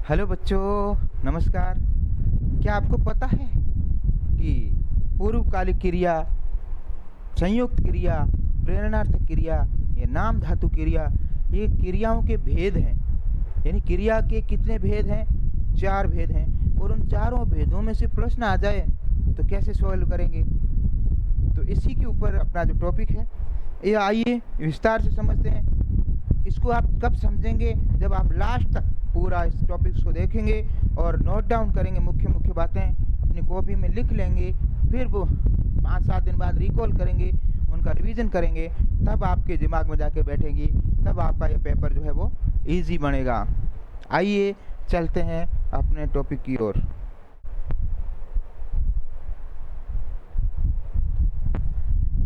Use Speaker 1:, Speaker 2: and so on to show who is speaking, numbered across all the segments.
Speaker 1: Hello बच्चों, नमस्कार। क्या आपको पता है कि पूर्वकालिक क्रिया, संयुक्त क्रिया, प्रेरणार्थक क्रिया, ये नाम धातु क्रिया, ये क्रियाओं के भेद हैं। यानी क्रिया के कितने भेद हैं? 4 भेद हैं। और उन चारों भेदों में से प्रश्न आ जाए तो कैसे सॉल्व करेंगे? तो इसी के ऊपर अपना जो टॉपिक है, ये आइए विस्तार से समझते हैं। इसको आप कब समझेंगे? जब आप लास्ट तक पूरा इस टॉपिक्स को देखेंगे और नोट डाउन करेंगे, मुख्य मुख्य बातें अपनी कॉपी में लिख लेंगे। फिर वो 5-7 दिन बाद रिकॉल करेंगे, उनका रिवीजन करेंगे, तब आपके दिमाग में जाके बैठेंगी, तब आपका ये पेपर जो है वो इजी बनेगा। आइए चलते हैं अपने टॉपिक की ओर।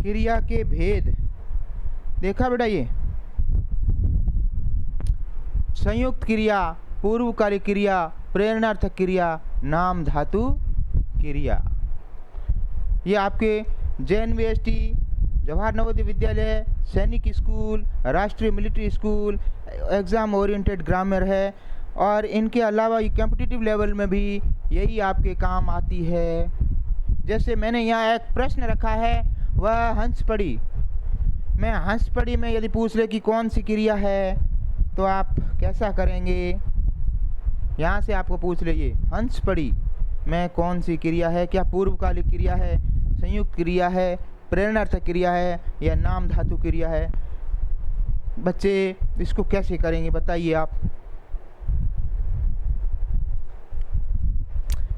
Speaker 1: क्रिया के भेद देखा बेटा, ये संयुक्त क्रिया, पूर्वकालिक क्रिया, प्रेरणार्थक क्रिया, नाम धातु क्रिया। ये आपके JNVST, जवाहर नवोदय विद्यालय, सैनिक स्कूल, राष्ट्रीय military school, exam oriented grammar है। और इनके अलावा ये कॉम्पिटिटिव लेवल में भी यही आपके काम आती है। जैसे मैंने यहाँ एक प्रश्न रखा है, वह हंसपड़ी। मैं हंसपड़ी में यदि पूछ ले कि कौन सी क्रिया है, तो आप कैसा करेंगे? यहाँ से आपको पूछ लीजिए, हंसपड़ी में कौन सी क्रिया है? क्या पूर्वकालिक क्रिया है, संयुक्त क्रिया है, प्रेरणार्थक क्रिया है, या नाम धातु क्रिया है? बच्चे इसको कैसे करेंगे बताइए आप।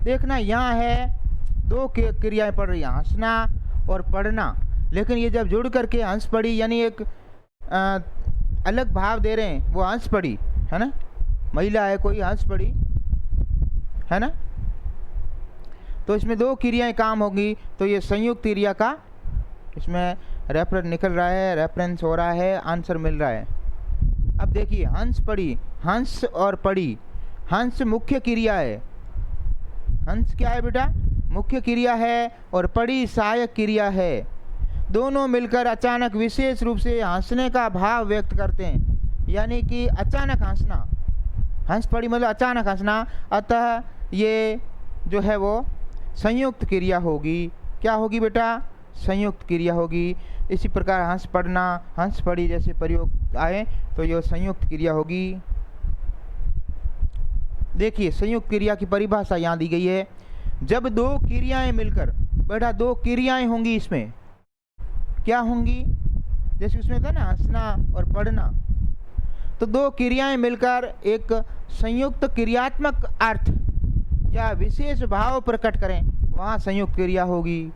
Speaker 1: देखना, यहाँ है 2 क्रियाएं पढ़ रही हैं, हंसना और पढ़ना। लेकिन ये जब जुड़ करके हंसपड़ी यानी एक अलग भाव दे रहे हैं, वो हंसपड़ी है ना, महिला है कोई, हंसपड़ी है ना। तो इसमें 2 क्रियाएं काम होगी, तो ये संयुक्त क्रिया का इसमें रेफरेंस निकल रहा है, रेफरेंस हो रहा है, आंसर मिल रहा है। अब देखिए, हंसपड़ी, हंस और पड़ी। हंस मुख्य क्रिया है। हंस क्या है बेटा? मुख्य क्रिया है। और पड़ी सहायक क्रिया है। दोनों मिलकर अचानक विशेष रूप से हंसने का भाव व्यक्त करते हैं। यानी कि अचानक हंसना, हंस पड़ी मतलब अचानक हंसना। अतः ये जो है वो संयुक्त क्रिया होगी। क्या होगी बेटा? संयुक्त क्रिया होगी। इसी प्रकार हंस पढ़ना, हंस पड़ी जैसे प्रयोग आए तो ये संयुक्त क्रिया होगी। देखिए, संयुक्त क्रिया की परिभाषा यहाँ दी गई है। जब 2 क्रियाएं मिलकर, बेटा 2 क्रियाएं होंगी, इसमें क्या होंगी? जैसे उसमें था ना हंसना और पढ़ना, तो 2 क्रियाएं मिलकर एक संयुक्त क्रियात्मक अर्थ या विशेष भाव प्रकट करें, वहाँ संयुक्त क्रिया होगी।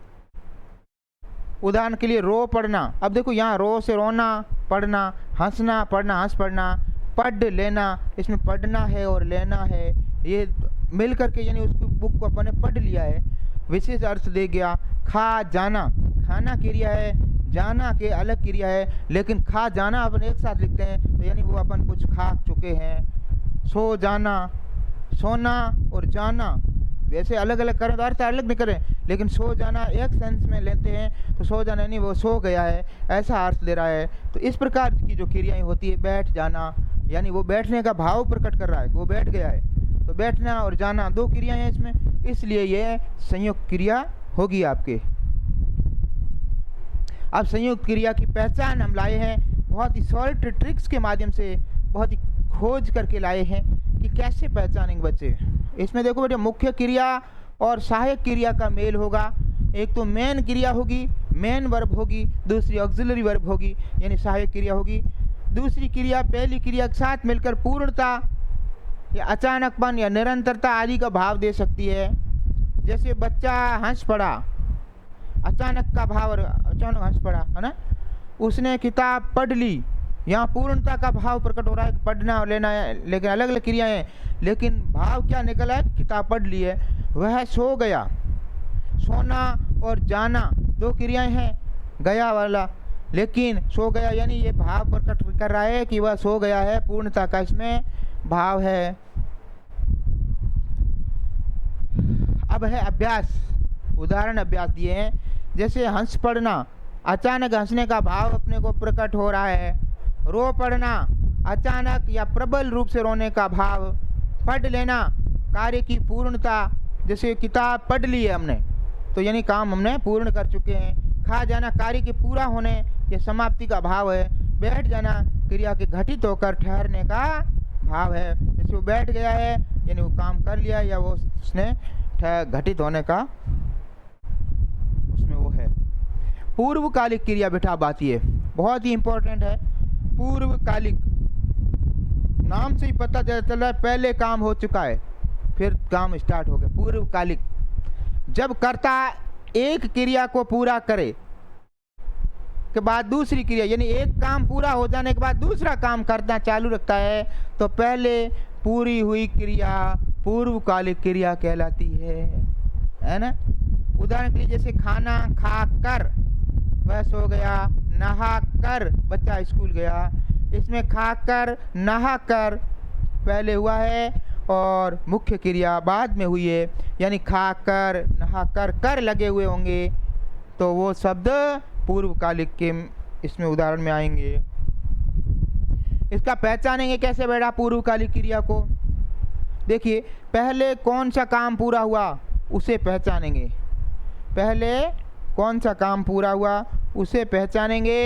Speaker 1: उदाहरण के लिए रो पढ़ना। अब देखो, यहाँ रो से रोना, पढ़ना, हंसना, पढ़ना, हंस पढ़ना, पढ़ लेना, इसमें पढ़ना है और लेना है, ये मिल करके यानी उसकी बुक को अपन ने पढ़ लिया है, विशेष अर्थ दे गया। खा जाना, खाना क्रिया है, जाना के अलग क्रिया है, लेकिन खा जाना अपन एक साथ लिखते हैं, तो यानी वो अपन कुछ खा चुके हैं। सो जाना, सोना और जाना वैसे अलग अलग करें तो अर्थ अलग नहीं करें, लेकिन सो जाना एक सेंस में लेते हैं, तो सो जाना यानी वो सो गया है, ऐसा अर्थ दे रहा है। तो इस प्रकार की जो क्रियाएं होती है, बैठ जाना यानी वो बैठने का भाव प्रकट कर रहा है, वो बैठ गया है, तो बैठना और जाना 2 क्रियाएं हैं इसमें, इसलिए ये संयुक्त क्रिया होगी आपके। अब संयुक्त क्रिया की पहचान हम लाए हैं, बहुत ही सॉल्ट ट्रिक्स के माध्यम से, बहुत ही खोज करके लाए हैं कि कैसे पहचानेंगे बच्चे। इसमें देखो बेटे, मुख्य क्रिया और सहायक क्रिया का मेल होगा। एक तो मेन क्रिया होगी, मेन वर्ब होगी, दूसरी ऑक्सिलरी वर्ब होगी यानी सहायक क्रिया होगी। दूसरी क्रिया पहली क्रिया के साथ मिलकर पूर्णता या अचानकपन या निरंतरता आदि का भाव दे सकती है। जैसे बच्चा हंस पड़ा, अचानक का भाव, अचानक हंस पड़ा है ना। उसने किताब पढ़ ली, यहाँ पूर्णता का भाव प्रकट हो रहा है, पढ़ना और लेना है, लेकिन अलग अलग क्रियाएं हैं, लेकिन भाव क्या निकला है? किताब पढ़ ली है। वह सो गया, सोना और जाना 2 क्रियाएं हैं, गया वाला, लेकिन सो गया यानी ये भाव प्रकट कर रहा है कि वह सो गया है, पूर्णता का इसमें भाव है। अब है अभ्यास, उदाहरण अभ्यास दिए हैं। जैसे हंस पढ़ना, अचानक हंसने का भाव अपने को प्रकट हो रहा है। रो पड़ना, अचानक या प्रबल रूप से रोने का भाव पढ़ लेना, कार्य की पूर्णता, जैसे किताब पढ़ ली है हमने तो यानी काम हमने पूर्ण कर चुके हैं। खा जाना कार्य के पूरा होने या समाप्ति का भाव है। बैठ जाना क्रिया के घटित होकर ठहरने का भाव है। जैसे वो बैठ गया है यानी वो काम कर लिया या वो उसने घटित होने का उसमें वो है। पूर्वकालिक क्रिया बेटा अब आती है, बहुत ही इंपॉर्टेंट है। पूर्वकालिक नाम से ही पता चल रहा है पहले काम हो चुका है फिर काम स्टार्ट हो गया। पूर्वकालिक जब कर्ता एक क्रिया को पूरा करे के बाद दूसरी क्रिया यानी एक काम पूरा हो जाने के बाद दूसरा काम करना चालू रखता है तो पहले पूरी हुई क्रिया पूर्वकालिक क्रिया कहलाती है ना। उदाहरण के लिए जैसे खाना खा कर वह सो गया, नहा कर बच्चा स्कूल गया, इसमें खाकर नहाकर पहले हुआ है और मुख्य क्रिया बाद में हुई है। यानी खाकर नहाकर कर लगे हुए होंगे तो वो शब्द पूर्वकालिक के इसमें उदाहरण में आएंगे। इसका पहचानेंगे कैसे बेटा पूर्वकालिक क्रिया को? देखिए पहले कौन सा काम पूरा हुआ उसे पहचानेंगे। पहले कौन सा काम पूरा हुआ उसे पहचानेंगे।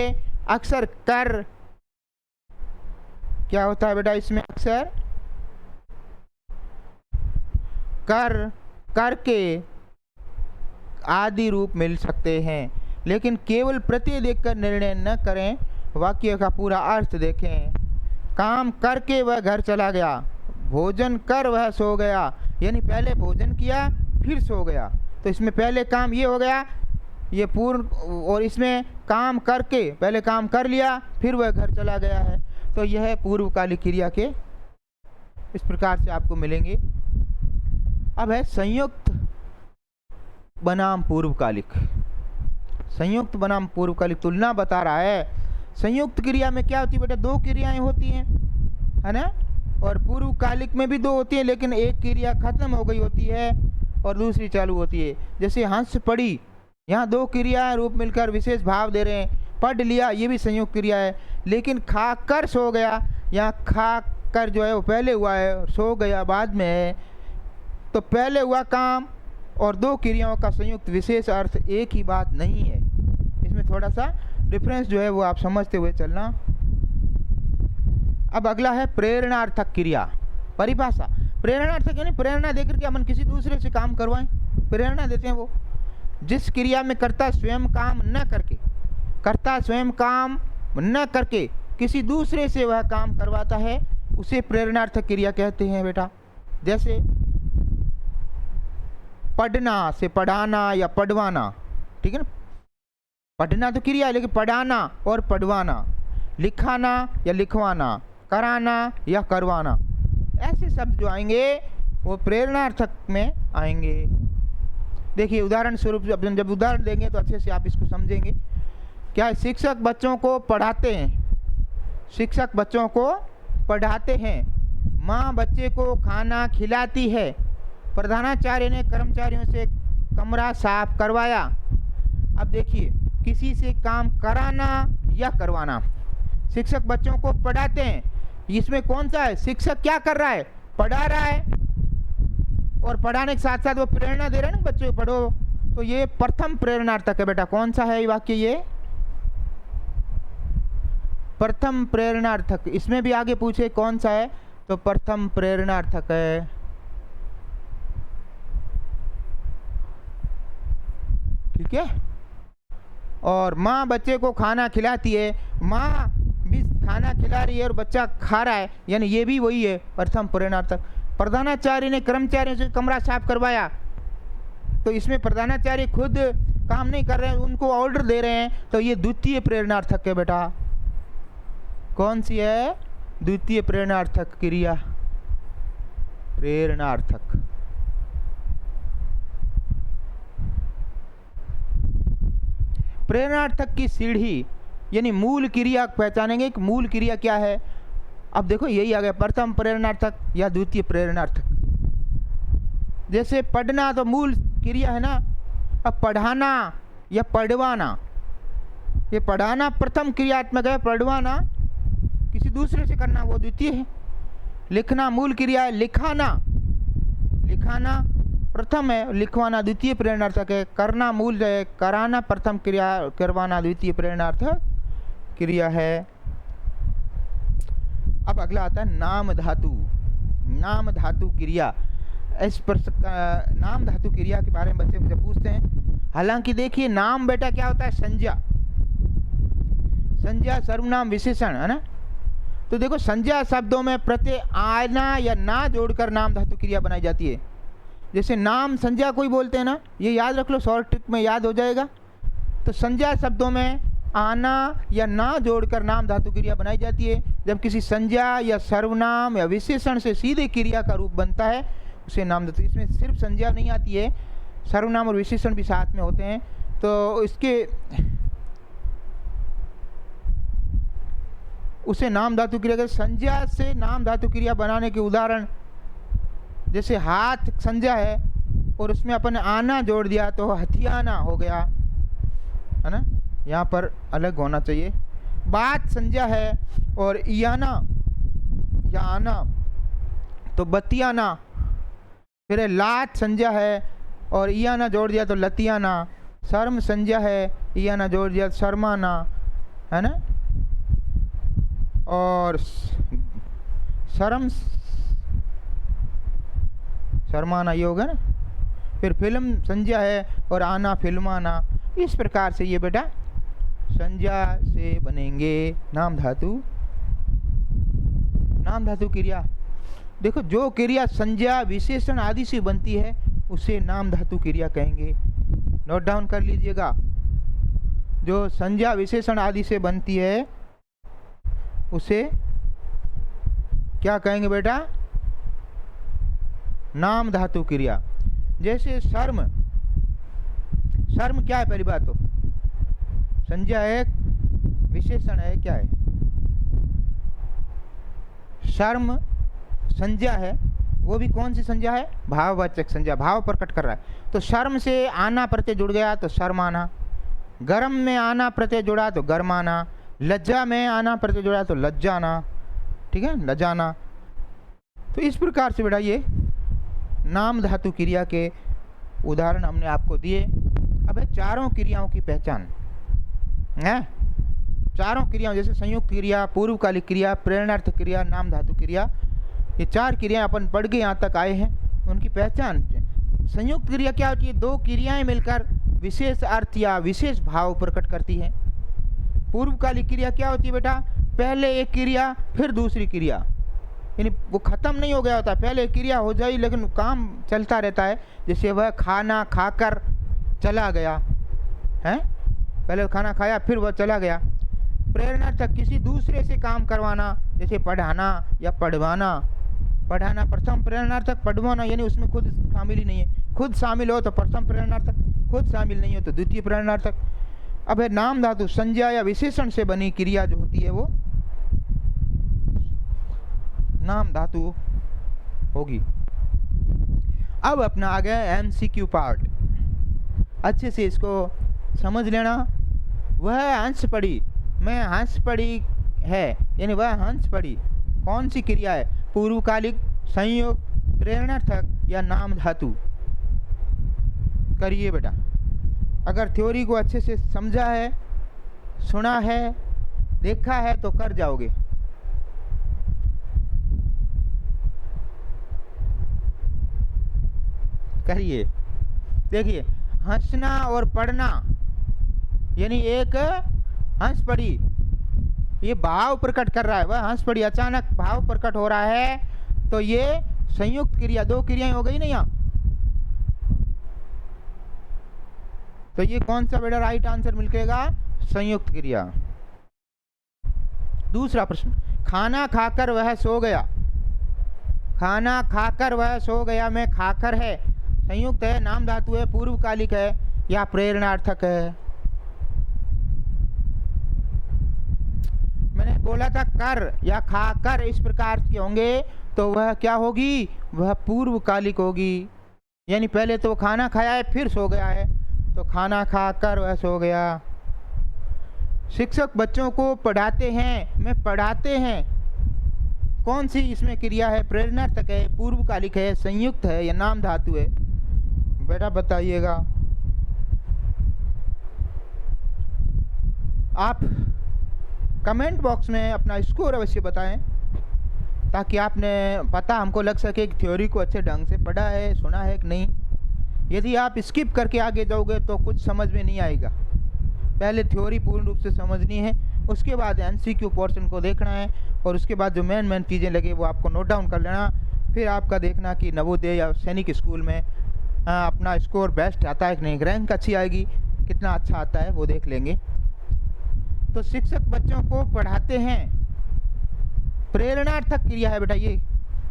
Speaker 1: अक्सर कर क्या होता है बेटा इसमें? अक्सर कर के आदि रूप मिल सकते हैं, लेकिन केवल प्रत्यय देखकर निर्णय न करें, वाक्य का पूरा अर्थ देखें। काम करके वह घर चला गया, भोजन कर वह सो गया, यानी पहले भोजन किया फिर सो गया तो इसमें पहले काम ये हो गया ये पूर्ण, और इसमें काम करके पहले काम कर लिया फिर वह घर चला गया है तो यह पूर्वकालिक क्रिया के इस प्रकार से आपको मिलेंगे। अब है संयुक्त बनाम पूर्वकालिक। संयुक्त बनाम पूर्वकालिक तुलना बता रहा है। संयुक्त क्रिया में क्या होती है बेटा? दो क्रियाएं होती हैं है ना, और पूर्वकालिक में भी दो होती है लेकिन एक क्रिया खत्म हो गई होती है और दूसरी चालू होती है। जैसे हंस पड़ी, यहाँ दो क्रिया रूप मिलकर विशेष भाव दे रहे हैं। पढ़ लिया ये भी संयुक्त क्रिया है, लेकिन खा कर सो गया, यहाँ खा कर जो है वो पहले हुआ है और सो गया बाद में है तो पहले हुआ काम और दो क्रियाओं का संयुक्त विशेष अर्थ एक ही बात नहीं है। इसमें थोड़ा सा डिफरेंस जो है वो आप समझते हुए चलना। अब अगला है प्रेरणार्थक क्रिया। परिभाषा प्रेरणार्थक यानी प्रेरणा देकर के अपन किसी दूसरे से काम करवाएं, प्रेरणा देते हैं वो। जिस क्रिया में कर्ता स्वयं काम न करके, कर्ता स्वयं काम न करके किसी दूसरे से वह काम करवाता है उसे प्रेरणार्थक क्रिया कहते हैं बेटा। जैसे पढ़ना से पढ़ाना या पढ़वाना, ठीक है ना। पढ़ना तो क्रिया है लेकिन पढ़ाना और पढ़वाना, लिखाना या लिखवाना, कराना या करवाना, ऐसे शब्द जो आएंगे वो प्रेरणार्थक में आएंगे। देखिए उदाहरण स्वरूप अपन जब उदाहरण देंगे तो अच्छे से आप इसको समझेंगे। क्या है? शिक्षक बच्चों को पढ़ाते हैं, शिक्षक बच्चों को पढ़ाते हैं, माँ बच्चे को खाना खिलाती है, प्रधानाचार्य ने कर्मचारियों से कमरा साफ करवाया। अब देखिए किसी से काम कराना या करवाना। शिक्षक बच्चों को पढ़ाते हैं, इसमें कौन सा है? शिक्षक क्या कर रहा है? पढ़ा रहा है और पढ़ाने के साथ साथ वो प्रेरणा दे रहा है ना बच्चों को पढ़ो, तो ये प्रथम प्रेरणार्थक है बेटा। कौन सा है ये वाक्य? ये प्रथम प्रेरणार्थक। इसमें भी आगे पूछे कौन सा है तो प्रथम प्रेरणार्थक है। ठीक है। और माँ बच्चे को खाना खिलाती है, माँ भी खाना खिला रही है और बच्चा खा रहा है, यानी ये भी वही है प्रथम प्रेरणार्थक। प्रधानाचार्य ने कर्मचारियों से कमरा साफ करवाया, तो इसमें प्रधानाचार्य खुद काम नहीं कर रहे हैं, उनको ऑर्डर दे रहे हैं, तो ये द्वितीय प्रेरणार्थक है बेटा। कौन सी है? द्वितीय प्रेरणार्थक क्रिया, प्रेरणार्थक। प्रेरणार्थक की सीढ़ी यानी मूल क्रिया पहचानेंगे कि मूल क्रिया क्या है। अब देखो यही आ गया प्रथम प्रेरणार्थक या द्वितीय प्रेरणार्थक। जैसे पढ़ना तो मूल क्रिया है ना, अब पढ़ाना या पढ़वाना, ये पढ़ाना प्रथम क्रियात्मक है, पढ़वाना किसी दूसरे से करना वो द्वितीय है। लिखना मूल क्रिया है, लिखाना, लिखाना प्रथम है, लिखवाना द्वितीय प्रेरणार्थक है, करना मूल है, कराना प्रथम क्रिया, करवाना द्वितीय प्रेरणार्थक क्रिया है। अब अगला आता है नाम धातु। नाम धातु क्रिया। इस पर नाम धातु क्रिया के बारे में बच्चे मुझे पूछते हैं। हालांकि देखिए नाम बेटा क्या होता है, संज्ञा, संज्ञा सर्वनाम विशेषण है ना। तो देखो संज्ञा शब्दों में प्रत्यय आना या ना जोड़कर नाम धातु क्रिया बनाई जाती है। जैसे नाम संज्ञा कोई बोलते हैं ना, ये याद रख लो, शॉर्ट ट्रिक में याद हो जाएगा। तो संज्ञा शब्दों में आना या ना जोड़कर नाम धातु क्रिया बनाई जाती है। जब किसी संज्ञा या सर्वनाम या विशेषण से सीधे क्रिया का रूप बनता है उसे नाम धातु। इसमें सिर्फ संज्ञा नहीं आती है, सर्वनाम और विशेषण भी साथ में होते हैं। तो इसके उसे नाम धातु क्रिया के, संज्ञा से नाम धातु क्रिया बनाने के उदाहरण, जैसे हाथ संज्ञा है और उसमें अपन आना जोड़ दिया तो हथियाना हो गया, है ना, यहाँ पर अलग होना चाहिए। बात संज्ञा है और इयाना या आना तो बतियाना। फिर लात संज्ञा है और इयाना जोड़ दिया तो लतियाना। शर्म संज्ञा है, इयाना जोड़ दिया तो शर्माना, है ना। और शर्म शर्माना ये होगा ना। फिर फिल्म संज्ञा है और आना फिल्माना। इस प्रकार से ये बेटा संज्ञा से बनेंगे नाम धातु। नाम धातु क्रिया, देखो जो क्रिया संज्ञा विशेषण आदि से बनती है उसे नाम धातु क्रिया कहेंगे। नोट डाउन कर लीजिएगा, जो संज्ञा विशेषण आदि से बनती है उसे क्या कहेंगे बेटा, नाम धातु क्रिया। जैसे शर्म, शर्म क्या है, पहली बात तो संज्ञा है विशेषण है, क्या है, शर्म संज्ञा है, वो भी कौन सी संज्ञा है, भाववाचक संज्ञा, भाव प्रकट कर रहा है। तो शर्म से आना प्रत्यय जुड़ गया तो शर्माना, गर्म में आना प्रत्यय जुड़ा तो गर्माना, लज्जा में आना प्रत्यय जुड़ा तो लज्जाना, ठीक है, लज्जाना। तो इस प्रकार से बेटा ये नाम धातु क्रिया के उदाहरण हमने आपको दिए। अब है चारों क्रियाओं की पहचान है। चारों क्रियाओं जैसे संयुक्त क्रिया, पूर्वकालिक क्रिया, प्रेरणार्थ क्रिया, नाम धातु क्रिया, ये चार क्रियाएं अपन पढ़ के यहाँ तक आए हैं, उनकी पहचान। संयुक्त क्रिया क्या होती है, दो क्रियाएं मिलकर विशेष अर्थ या विशेष भाव प्रकट करती हैं। पूर्वकालिक क्रिया क्या होती है बेटा, पहले एक क्रिया फिर दूसरी क्रिया, यानी वो खत्म नहीं हो गया होता, पहले क्रिया हो जाए लेकिन काम चलता रहता है। जैसे वह खाना खाकर चला गया है, पहले खाना खाया फिर वह चला गया। प्रेरणा तक किसी दूसरे से काम करवाना, जैसे पढ़ाना या पढ़वाना। पढ़ाना प्रथम प्रेरणार्थक, पढ़वाना यानी उसमें खुद शामिल ही नहीं है, खुद शामिल हो तो प्रथम प्रेरणार्थक, खुद शामिल नहीं हो तो द्वितीय प्रेरणार्थक। अब है नाम धातु, संज्ञा या विशेषण से बनी क्रिया जो होती है वो नाम धातु होगी। अब अपना आ गया MCQ पार्ट, अच्छे से इसको समझ लेना। वह हंस पड़ी, मैं हंस पड़ी है, यानी वह हंस पड़ी कौन सी क्रिया है, पूर्वकालिक, संयुक्त, प्रेरणार्थक या नाम धातु। करिए बेटा, अगर थ्योरी को अच्छे से समझा है, सुना है, देखा है तो कर जाओगे। करिए, देखिए हंसना और पढ़ना, यानी एक हंस पड़ी, ये भाव प्रकट कर रहा है, वह हंस पड़ी, अचानक भाव प्रकट हो रहा है, तो ये संयुक्त क्रिया, दो क्रियाएं हो गई ना यहाँ। तो ये कौन सा बेटा राइट आंसर मिलेगा, संयुक्त क्रिया। दूसरा प्रश्न, खाना खाकर वह सो गया, खाना खाकर वह सो गया में खाकर है, संयुक्त है, नाम धातु है, पूर्वकालिक है या प्रेरणार्थक है। मैंने बोला था कर या खाकर इस प्रकार के होंगे तो वह क्या होगी, वह पूर्वकालिक होगी, यानी पहले तो खाना खाया है फिर सो गया है, तो खाना खाकर वह सो गया। शिक्षक बच्चों को पढ़ाते हैं में पढ़ाते हैं, कौन सी इसमें क्रिया है? प्रेरणार्थक है, पूर्वकालिक है, संयुक्त है या नाम धातु है? बेटा बताइएगा। आप कमेंट बॉक्स में अपना स्कोर अवश्य बताएं, ताकि आपने पता हमको लग सके कि थ्योरी को अच्छे ढंग से पढ़ा है, सुना है कि नहीं। यदि आप स्किप करके आगे जाओगे तो कुछ समझ में नहीं आएगा। पहले थ्योरी पूर्ण रूप से समझनी है, उसके बाद एमसीक्यू पोर्शन को देखना है, और उसके बाद जो मेन चीज़ें लगे वो आपको नोट डाउन कर लेना। फिर आपका देखना कि नवोदय या सैनिक स्कूल में अपना स्कोर बेस्ट आता है कि नहीं, रैंक अच्छी आएगी, कितना अच्छा आता है वो देख लेंगे। तो शिक्षक बच्चों को पढ़ाते हैं, प्रेरणार्थक क्रिया है बेटा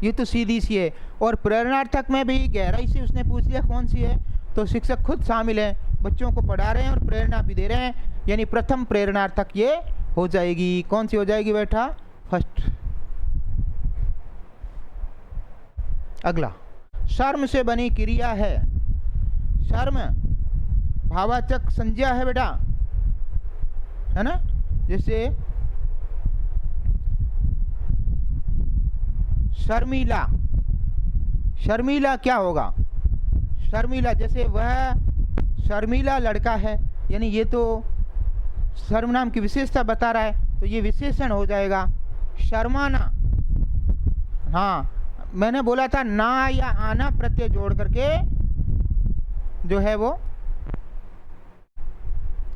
Speaker 1: ये तो सीधी सी है। और प्रेरणार्थक में भी गहराई से उसने पूछ लिया कौन सी है, तो शिक्षक खुद शामिल है, बच्चों को पढ़ा रहे हैं और प्रेरणा भी दे रहे हैं, यानी प्रथम प्रेरणार्थक ये हो जाएगी। कौन सी हो जाएगी बेटा? फर्स्ट। अगला, शर्म से बनी क्रिया है। शर्म भावाचक संज्ञा है बेटा, है ना। जैसे शर्मीला, शर्मीला क्या होगा? शर्मीला, जैसे वह शर्मीला लड़का है, यानी ये तो सर्वनाम की विशेषता बता रहा है, तो ये विशेषण हो जाएगा। शर्माना, हाँ मैंने बोला था ना या आना प्रत्यय जोड़ करके जो है वो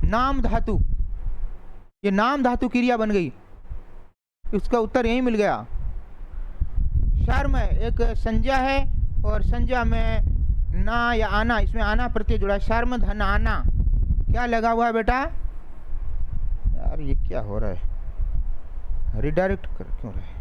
Speaker 1: नाम धातु, ये नाम धातु क्रिया बन गई। उसका उत्तर यही मिल गया। शर्म एक संज्ञा है, और संज्ञा में ना या आना, इसमें आना प्रत्यय जुड़ा है। शर्म धन आना, क्या लगा हुआ है बेटा? यार ये क्या हो रहा है, रिडायरेक्ट कर क्यों रहा है?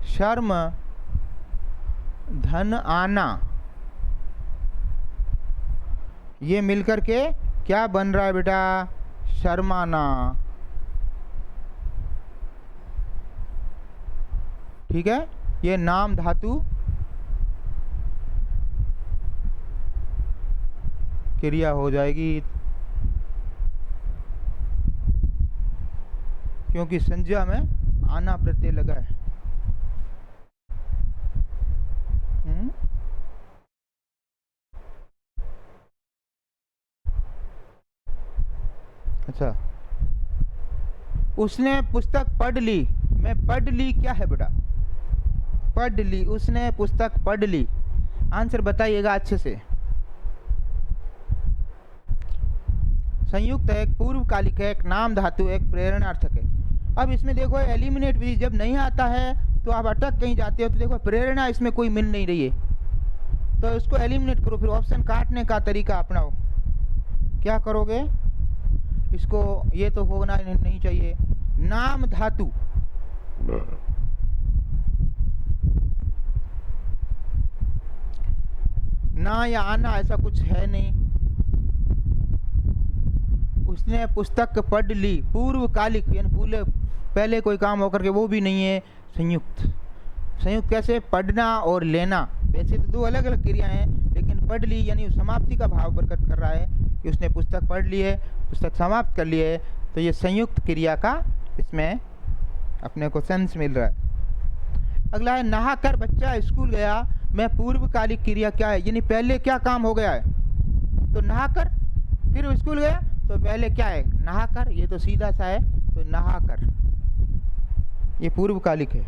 Speaker 1: शर्म धन आना, ये मिलकर के क्या बन रहा है बेटा? शर्माना। ठीक है, ये नाम धातु क्रिया हो जाएगी, क्योंकि संज्ञा में आना प्रत्यय लगा है। अच्छा, उसने पुस्तक पढ़ ली, मैं पढ़ ली क्या है बेटा? पढ़ ली, उसने पुस्तक पढ़ ली। आंसर बताइएगा अच्छे से। संयुक्त है, एक पूर्वकालिक है, एक नाम धातु है, एक प्रेरणार्थक है। अब इसमें देखो एलिमिनेट विधि जब नहीं आता है तो आप अटक कहीं जाते हो, तो देखो प्रेरणा इसमें कोई मिल नहीं रही है, तो इसको एलिमिनेट करो। फिर ऑप्शन काटने का तरीका अपनाओ। क्या करोगे? इसको, ये तो होना नहीं चाहिए। नाम धातु, ना या आना ऐसा कुछ है नहीं। उसने पुस्तक पढ़ ली, पूर्वकालिक यानी पहले कोई काम होकर के वो भी नहीं है। संयुक्त, संयुक्त कैसे? पढ़ना और लेना, वैसे तो दो अलग अलग क्रियाएं हैं, लेकिन पढ़ ली यानी समाप्ति का भाव प्रकट कर रहा है कि उसने पुस्तक पढ़ ली है, पुस्तक समाप्त कर ली है, तो ये संयुक्त क्रिया का इसमें अपने को सेंस मिल रहा है। अगला है नहाकर बच्चा स्कूल गया, में पूर्वकालिक क्रिया क्या है? यानी पहले क्या काम हो गया है, तो नहाकर फिर स्कूल गया, तो पहले क्या है? नहाकर, ये तो सीधा सा है, तो नहाकर ये पूर्वकालिक है।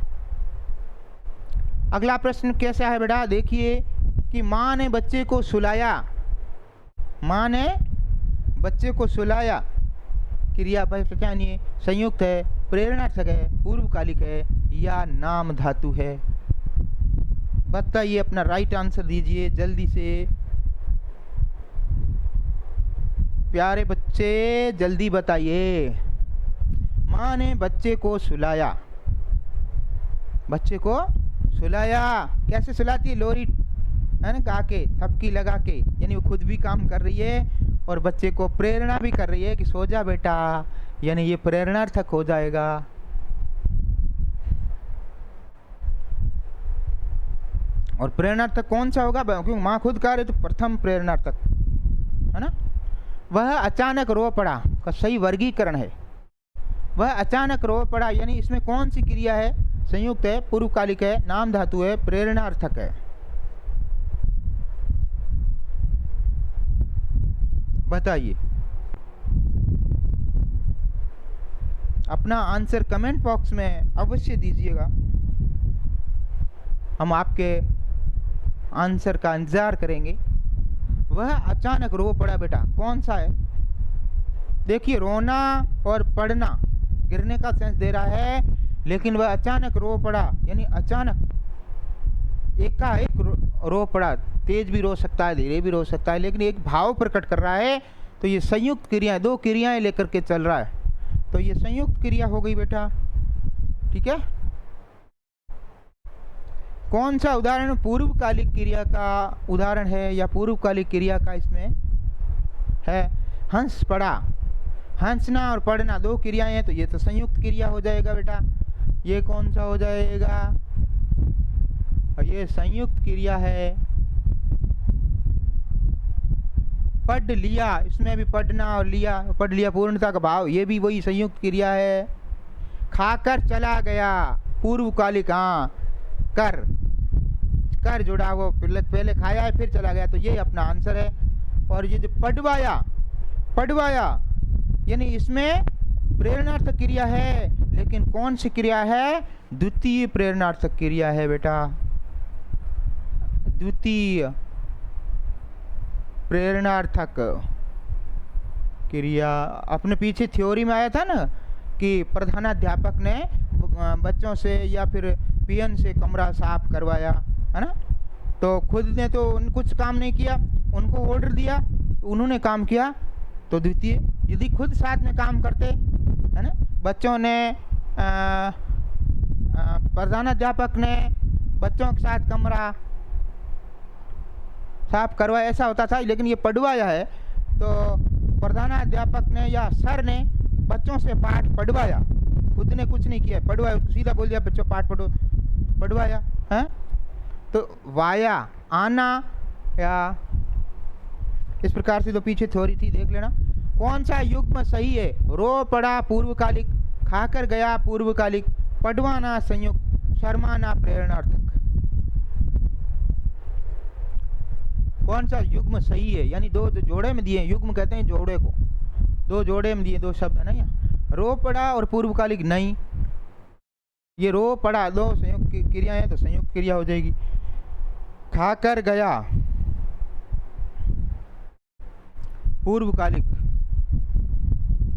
Speaker 1: अगला प्रश्न कैसा है बेटा? देखिए कि माँ ने बच्चे को सुलाया, माँ ने बच्चे को सुलाया, क्रिया क्या नहीं है? संयुक्त है, प्रेरणार्थक है, पूर्वकालिक है या नाम धातु है? बताइए, अपना राइट आंसर दीजिए जल्दी से। प्यारे बच्चे जल्दी बताइए। माँ ने बच्चे को सुलाया, बच्चे को सुलाया, कैसे सुलाती है? लोरी है ना, गा के, थपकी लगा के, यानी वो खुद भी काम कर रही है और बच्चे को प्रेरणा भी कर रही है कि सो जा बेटा, यानी ये प्रेरणार्थक हो जाएगा। और प्रेरणार्थक कौन सा होगा, क्योंकि माँ खुद कह रही तो प्रथम प्रेरणार्थक है ना। वह अचानक रो पड़ा का सही वर्गीकरण है। वह अचानक रो पड़ा यानी इसमें कौन सी क्रिया है, संयुक्त है, पूर्वकालिक है, नाम धातु है, प्रेरणार्थक है। बताइए। अपना आंसर कमेंट बॉक्स में अवश्य दीजिएगा, हम आपके आंसर का इंतजार करेंगे। वह अचानक रो पड़ा बेटा कौन सा है, देखिए रोना और पड़ना गिरने का सेंस दे रहा है, लेकिन वह अचानक रो पड़ा यानी अचानक एकाएक रो पड़ा। तेज भी रो सकता है, धीरे भी रो सकता है, लेकिन एक भाव प्रकट कर रहा है। तो ये संयुक्त क्रियाएं, दो क्रियाएं लेकर के चल रहा है, तो ये संयुक्त क्रिया हो गई बेटा। ठीक है। कौन सा उदाहरण पूर्वकालिक क्रिया का उदाहरण है या पूर्वकालिक क्रिया का इसमें है, हंस पड़ा। हंसना और पढ़ना दो क्रियाएं हैं, तो ये तो संयुक्त क्रिया हो जाएगा बेटा। ये कौन सा हो जाएगा, और ये संयुक्त क्रिया है। पढ़ लिया, इसमें भी पढ़ना और लिया, पढ़ लिया पूर्णता का भाव, ये भी वही संयुक्त क्रिया है। खाकर चला गया पूर्वकालिक, हाँ कर कर जुड़ा, वो पहले खाया है फिर चला गया, तो ये अपना आंसर है। और ये जो पढ़वाया, पढ़वाया यानी इसमें प्रेरणार्थक क्रिया है, लेकिन कौन सी क्रिया है, द्वितीय प्रेरणार्थक क्रिया है बेटा, द्वितीय प्रेरणार्थक क्रिया। अपने पीछे थ्योरी में आया था ना कि प्रधानाध्यापक ने बच्चों से या फिर पीएन से कमरा साफ करवाया है ना, तो खुद ने तो कुछ काम नहीं किया, उनको ऑर्डर दिया तो उन्होंने काम किया, तो द्वितीय। यदि खुद साथ में काम करते है ना, बच्चों ने प्रधानाध्यापक ने बच्चों के साथ कमरा साफ करवाया, ऐसा होता था। लेकिन ये पढ़वाया है, तो प्रधानाध्यापक ने या सर ने बच्चों से पाठ पढ़वाया, खुद ने कुछ नहीं किया, पढ़वाया, सीधा बोल दिया बच्चों पाठ पढ़ो, पढ़वाया है। तो वाया आना, या इस प्रकार से तो पीछे थ्योरी थी, देख लेना। कौन सा युग्म सही है, रो पड़ा पूर्वकालिक, खाकर गया पूर्वकालिक, पढ़वाना संयुक्त, शर्माना प्रेरणार्थक। कौन सा युग्म सही है, यानी दो जोड़े में दिए, युग्म कहते हैं जोड़े को, दो जोड़े में दिए दो शब्द है ना, रो पड़ा और पूर्वकालिक नहीं, ये रो पड़ा दो संयुक्त क्रिया है, तो संयुक्त क्रिया हो जाएगी। खाकर गया पूर्वकालिक,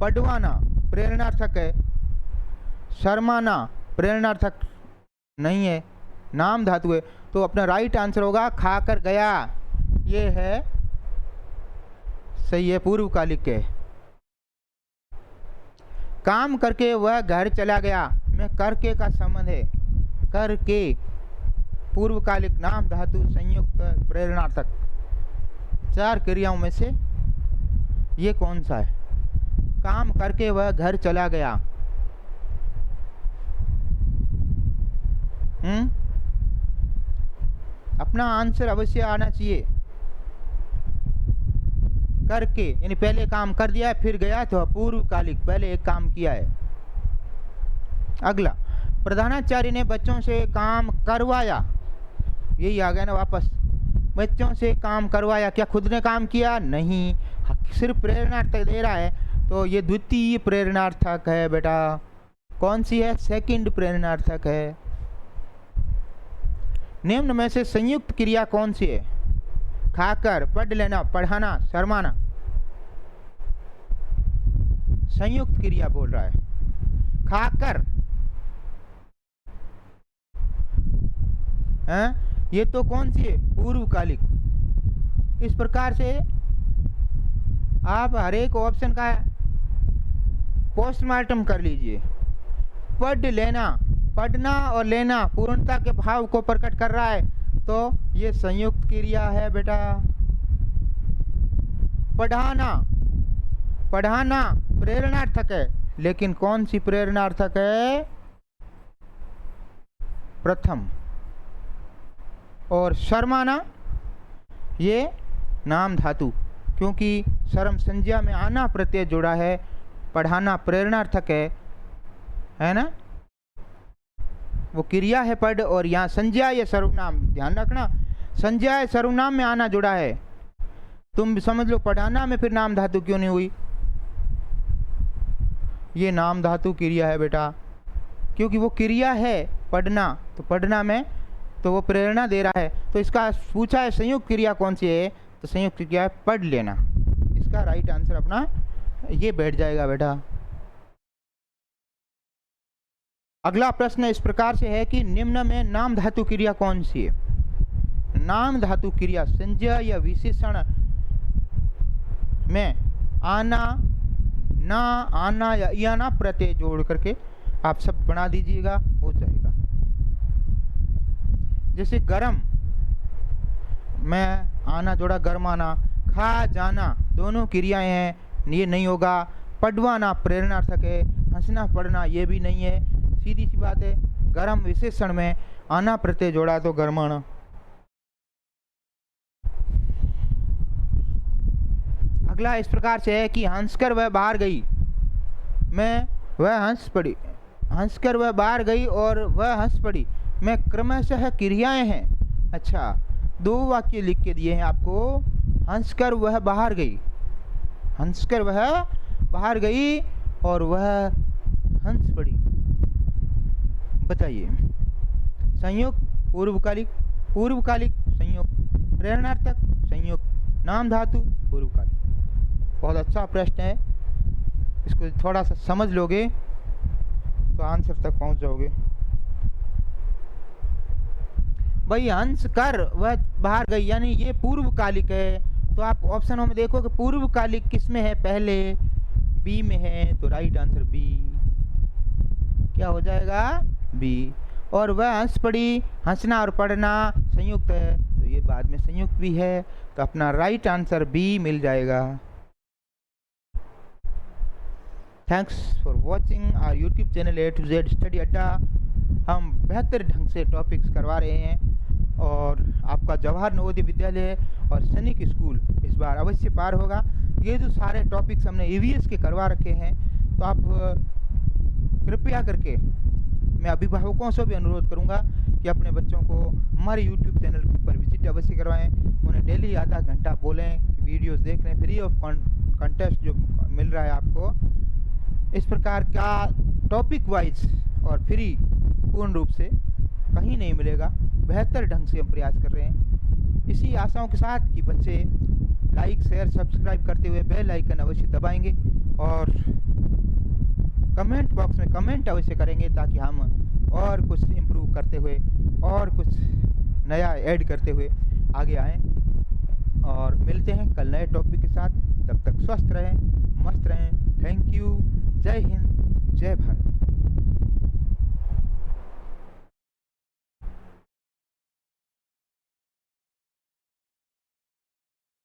Speaker 1: पढ़वाना प्रेरणार्थक है, शर्माना प्रेरणार्थक नहीं है, नाम धातु है, तो अपना राइट आंसर होगा खाकर गया, ये है सही है, पूर्वकालिक के। काम करके वह घर चला गया में करके का संबंध है, करके पूर्वकालिक, नाम धातु, संयुक्त, प्रेरणार्थक। चार क्रियाओं में से ये कौन सा है, काम करके वह घर चला गया। अपना आंसर अवश्य आना चाहिए। करके यानी पहले काम कर दिया है फिर गया, तो पूर्वकालिक, पहले एक काम किया है। अगला, प्रधानाचार्य ने बच्चों से काम करवाया, यही आ गया ना वापस, बच्चों से काम करवाया, क्या खुद ने काम किया, नहीं, सिर्फ प्रेरणार्थक दे रहा है, तो ये द्वितीय प्रेरणार्थक है बेटा। कौन सी है, सेकंड प्रेरणार्थक है। निम्न में से संयुक्त क्रिया कौन सी है, खाकर, पढ़ लेना, पढ़ाना, शर्माना, संयुक्त क्रिया बोल रहा है। खाकर है, ये तो कौन सी है, पूर्वकालिक। इस प्रकार से आप हर एक ऑप्शन का पोस्टमार्टम कर लीजिए। पढ़ लेना, पढ़ना और लेना पूर्णता के भाव को प्रकट कर रहा है, तो ये संयुक्त क्रिया है बेटा। पढ़ाना, पढ़ाना प्रेरणार्थक है, लेकिन कौन सी प्रेरणार्थक है, प्रथम। और शर्माना ये नाम धातु, क्योंकि शर्म संज्ञा में आना प्रत्यय जुड़ा है, पढ़ाना प्रेरणार्थक है ना, वो क्रिया है पढ़, और यहाँ संज्ञा या सर्वनाम, ध्यान रखना संज्ञा या सर्वनाम में आना जुड़ा है। तुम समझ लो पढ़ाना में फिर नाम धातु क्यों नहीं हुई, ये नाम धातु क्रिया है बेटा, क्योंकि वो क्रिया है पढ़ना, तो पढ़ना में तो वो प्रेरणा दे रहा है। तो इसका पूछा है संयुक्त क्रिया कौन सी है, तो संयुक्त क्रिया है पढ़ लेना। इसका राइट आंसर अपना ये बैठ जाएगा बेटा। अगला प्रश्न इस प्रकार से है कि निम्न में नाम धातु क्रिया कौन सी है। नाम धातु क्रिया संज्ञा या विशेषण में आना, ना, आना या आना प्रत्यय जोड़ करके आप शब्द बना दीजिएगा, हो जाएगा। जैसे गरम में आना जोड़ा गरमाना, खा जाना दोनों क्रियाएं हैं, ये नहीं होगा। पढ़वाना प्रेरणार्थक है, हंसना पढ़ना ये भी नहीं है, सीधी सी बात है। गरम विशेषण में आना प्रत्यय जोड़ा तो गरमाना। अगला इस प्रकार से है कि हंसकर वह बाहर गई, मैं वह हंस पड़ी, हंसकर वह बाहर गई और वह हंस पड़ी में क्रमशः क्रियाएं हैं। अच्छा, दो वाक्य लिख के दिए हैं आपको, हंसकर वह बाहर गई, हंसकर वह बाहर गई और वह हंस पड़ी। बताइए, संयुक्त पूर्वकालिक, पूर्वकालिक संयुक्त, प्रेरणार्थक संयुक्त, नाम धातु पूर्वकालिक। बहुत अच्छा प्रश्न है, इसको थोड़ा सा समझ लोगे तो आंसर तक पहुंच जाओगे। भाई हंस कर वह बाहर गई, यानी ये पूर्वकालिक है, तो आप ऑप्शनों में देखो कि पूर्वकालिक किस में है, पहले बी में है, तो राइट आंसर बी क्या हो जाएगा, बी। और वह हंस पड़ी, हंसना और पढ़ना संयुक्त है, तो ये बाद में संयुक्त भी है, तो अपना राइट आंसर बी मिल जाएगा। Thanks for watching our YouTube channel A to Z study Adda. हम बेहतर ढंग से टॉपिक्स करवा रहे हैं और आपका जवाहर नवोदय विद्यालय और सैनिक स्कूल इस बार अवश्य पार होगा। ये जो सारे टॉपिक्स हमने EVS के करवा रखे हैं, तो आप कृपया करके, मैं अभिभावकों से भी अनुरोध करूंगा कि अपने बच्चों को हमारे यूट्यूब चैनल पर विजिट अवश्य करवाएं, उन्हें डेली आधा घंटा बोलें कि वीडियोस देख लें, फ्री ऑफ कंटेस्ट जो मिल रहा है आपको, इस प्रकार का टॉपिक वाइज और फ्री पूर्ण रूप से कहीं नहीं मिलेगा। बेहतर ढंग से हम प्रयास कर रहे हैं, इसी आशाओं के साथ कि बच्चे लाइक शेयर सब्सक्राइब करते हुए बेल आइकन अवश्य दबाएंगे और कमेंट बॉक्स में कमेंट अवश्य करेंगे, ताकि हम और कुछ इम्प्रूव करते हुए और कुछ नया ऐड करते हुए आगे आएँ। और मिलते हैं कल नए टॉपिक के साथ, तब तक स्वस्थ रहें, मस्त रहें। Thank you. जय हिंद, जय भारत।